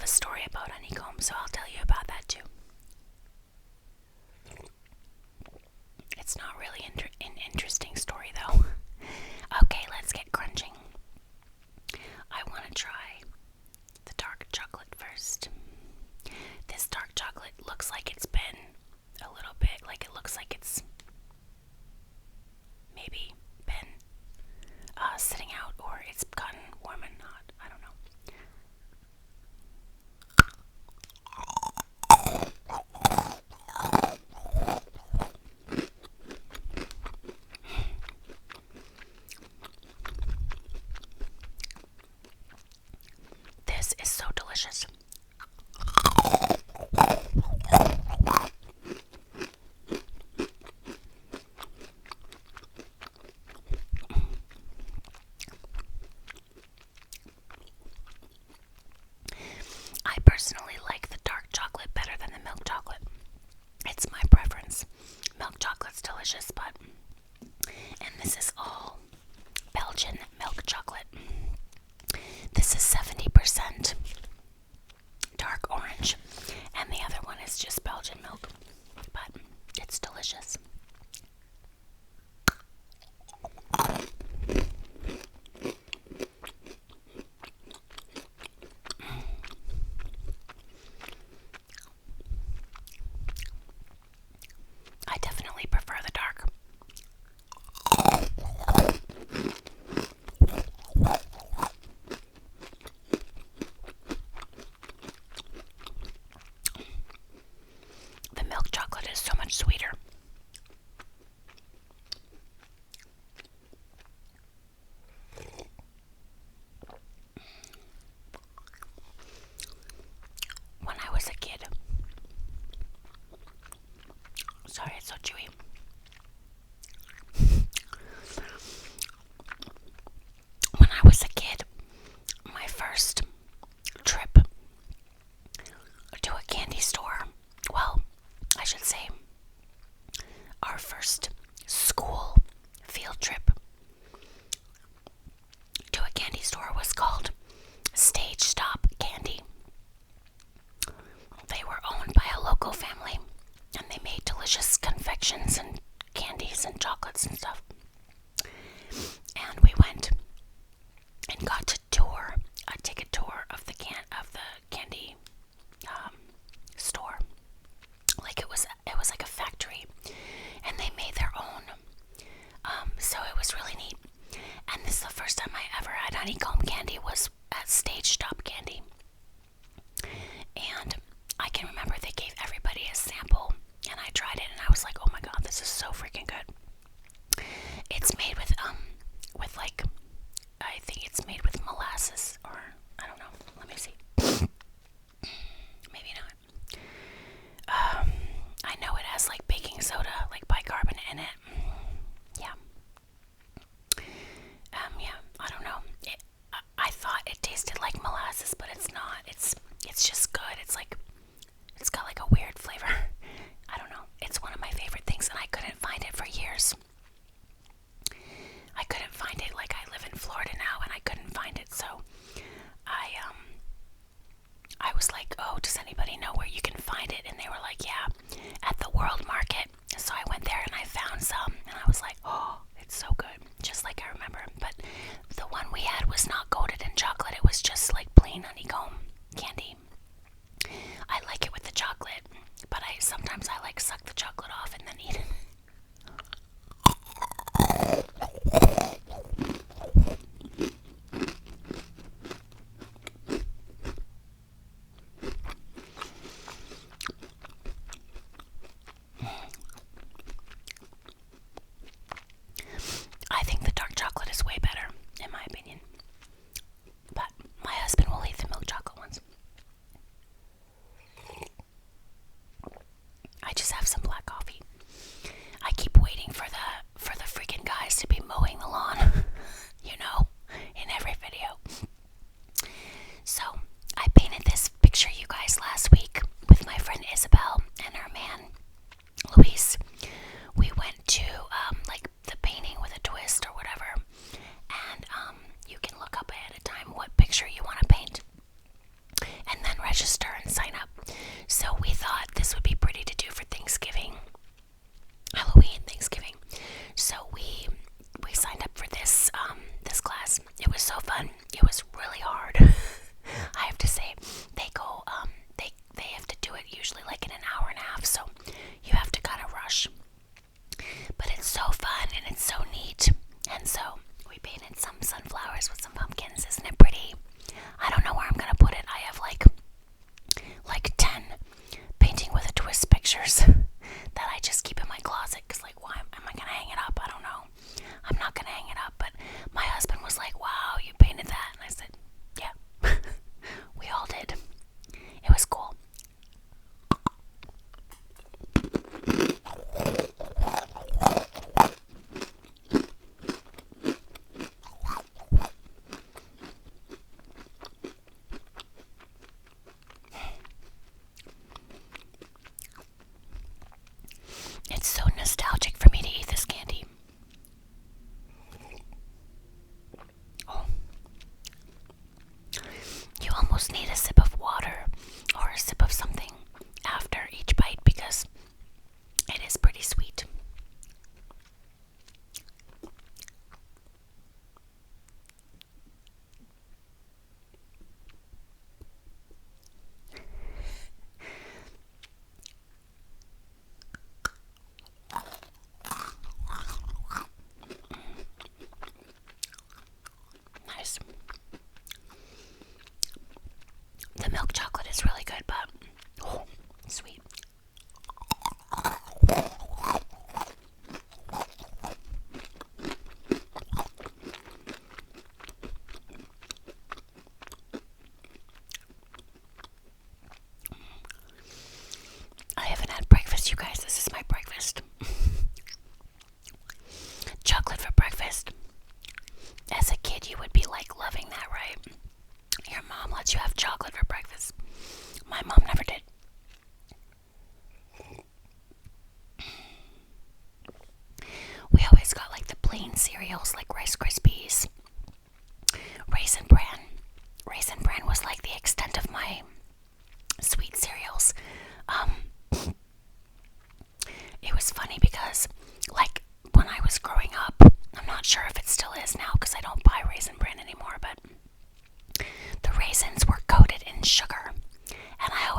a story about Honeycomb, so I'll tell you about that too. It's not really an interesting story though. Okay, let's get crunching. I want to try the dark chocolate first. This dark chocolate looks like it's been a little bit, like it looks like it's maybe been sitting out, or it's gotten warm and hot. I don't know. This is so delicious. I personally like the dark chocolate better than the milk chocolate. It's my preference. Milk chocolate's delicious, and this is all Belgian milk chocolate. This is 70% dark orange, and the other one is just Belgian milk, but it's delicious. I definitely prefer the dark. The milk chocolate is so much sweeter. When I was a kid, sorry, it's so chewy. When I was a kid, my first trip to a candy store, well, I should say, our first school field trip to a candy store was called Stage Stop Candy. They were owned by a local family, and they made delicious confections and candies and chocolates and stuff. And we went and got to take a tour of the candy store. Like it was like a factory, and they made their own. So it was really neat. And this is the first time I ever had honeycomb candy was at Stage Stop Candy. And I can remember they gave everybody a sample, and I tried it, and I was like, oh my god, this is so freaking good. It's made with like, I think it's made with molasses, or I don't know. Let me see. Maybe not. I know it has like baking soda, like bicarbonate in it. Yeah. Yeah, I don't know. I thought it tasted like molasses, but it's not. It's just good. It's got like a weird flavor. I don't know. It's one of my favorite things, and I couldn't find it for years. I couldn't find it. Like, I live in Florida now, and I couldn't find it, so I was like, oh, does anybody know where you can find it? And they were like, yeah, at the World Market. So I went there and I found some, and I was like, oh, it's so good, just like I remember. But the one we had was not coated in chocolate. It was just like plain honeycomb candy. I like it with the chocolate, but sometimes I like suck the chocolate off and then eat it. I think the dark chocolate is way better, in my opinion. But my husband will eat the milk chocolate one.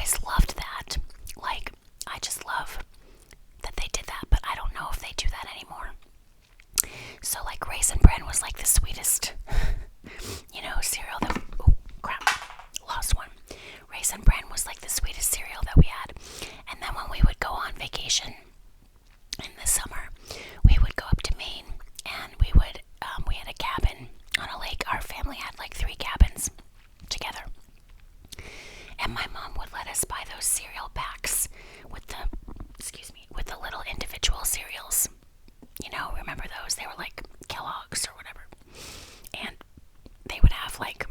always loved that. Like, I just love that they did that, but I don't know if they do that anymore. So, like, Raisin Bran was like the sweetest, cereal that, oh, crap, lost one. Raisin Bran was like the sweetest cereal that we had. And then when we would go on vacation in the summer, we would go up to Maine, and we had a cabin on a lake. Our family had like 3 cabins together. And my mom would let us buy those cereal packs with the little individual cereals. Remember those? They were like Kellogg's or whatever. And they would have like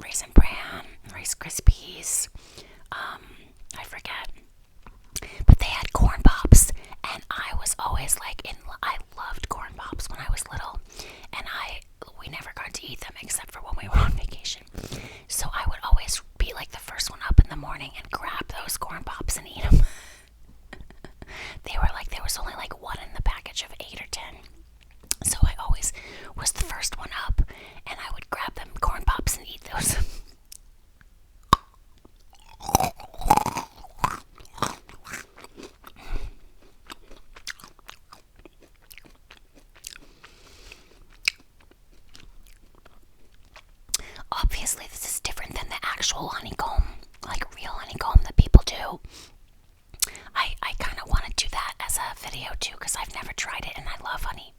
Raisin Bran, Rice Krispies, I forget. But they had corn pops, and I was always like, I loved corn pops when I was little, and we never got to eat them except for when we were on vacation. So I would always be like the first one up in the morning and grab those corn pops and eat them. They were like, there was only like 1 in the package of 8 or 10. So I always was the first one up, and I would grab them corn pops and eat those. Obviously, this is different than the actual honeycomb, like real honeycomb that people do. I kind of want to do that as a video too, because I've never tried it and I love honey.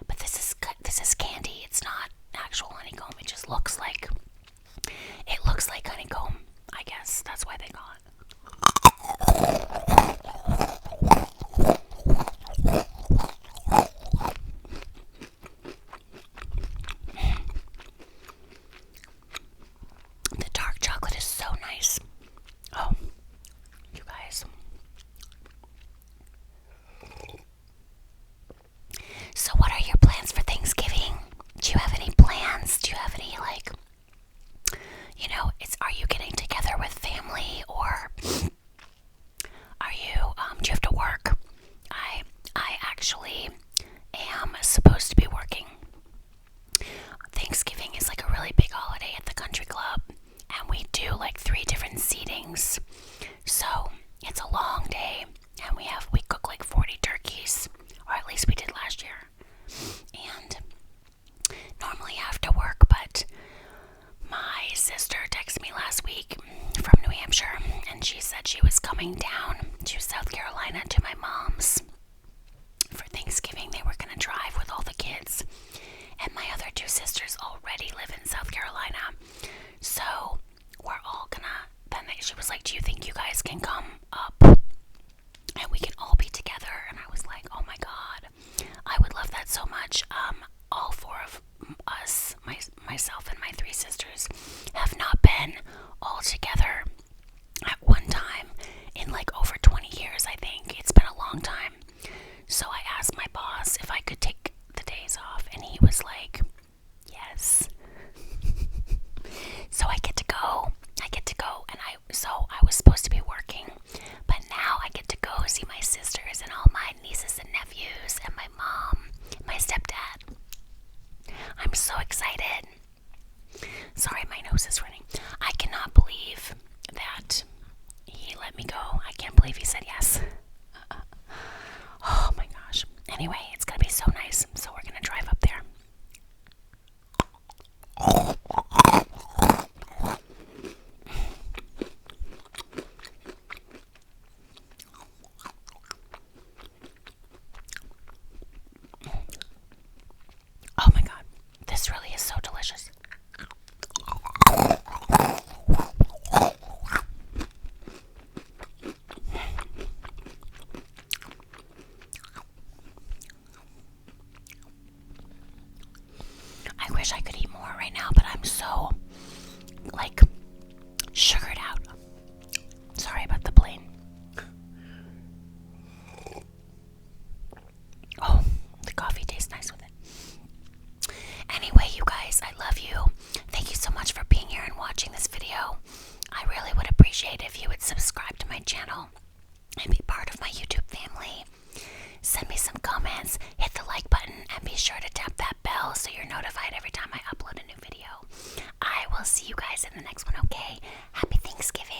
But this is candy. It's not actual honeycomb. It just looks like honeycomb. I guess that's why they call it. The dark chocolate is so nice. Oh, you guys. So what are your plans for Thanksgiving? Do you have any plans? Do you have any, like, are you getting together with family, or are you, do you have to work? I actually am supposed to be working. Thanksgiving is like a really big holiday at the country club, and we do like 3 different seatings. So it's a long day, and we cook like 40 turkeys, or at least we did last year. And normally I have to work, but my sister texted me last week from New Hampshire, and she said she was coming down to South Carolina to my mom's for Thanksgiving. They were going to drive with all the kids, and my other 2 sisters already live in South Carolina. So we're all gonna, then she was like, do you think you guys can come up and we can all be together? And I was like, oh my god, I would love that so much. All 4 of us, myself and my 3 sisters, have not been all together at one time in like over 20 years, I think. It's been a long time. So I asked my boss if I could take the days off, and he was like, yes. So I get to go, and I was supposed to be working, but now I get to go see my sisters and all my nieces and nephews and my mom, my stepdad. I'm so excited. Sorry, my nose is running. I cannot believe that he let me go. I can't believe he said yes. Oh my gosh. Anyway, it's gonna be so nice, so we're gonna drive up there. Oh my god, this really is so delicious. I wish I could eat more right now, but I'm so, like, sugared out. Sorry about the plane. Oh, the coffee tastes nice with it. Anyway, you guys, I love you. Thank you so much for being here and watching this video. I really would appreciate if you would subscribe to my channel and be part of my YouTube family. Send me some comments, hit the like button, and be sure to tap that bell so you're notified every time I upload a new video. I will see you guys in the next one, okay? Happy Thanksgiving.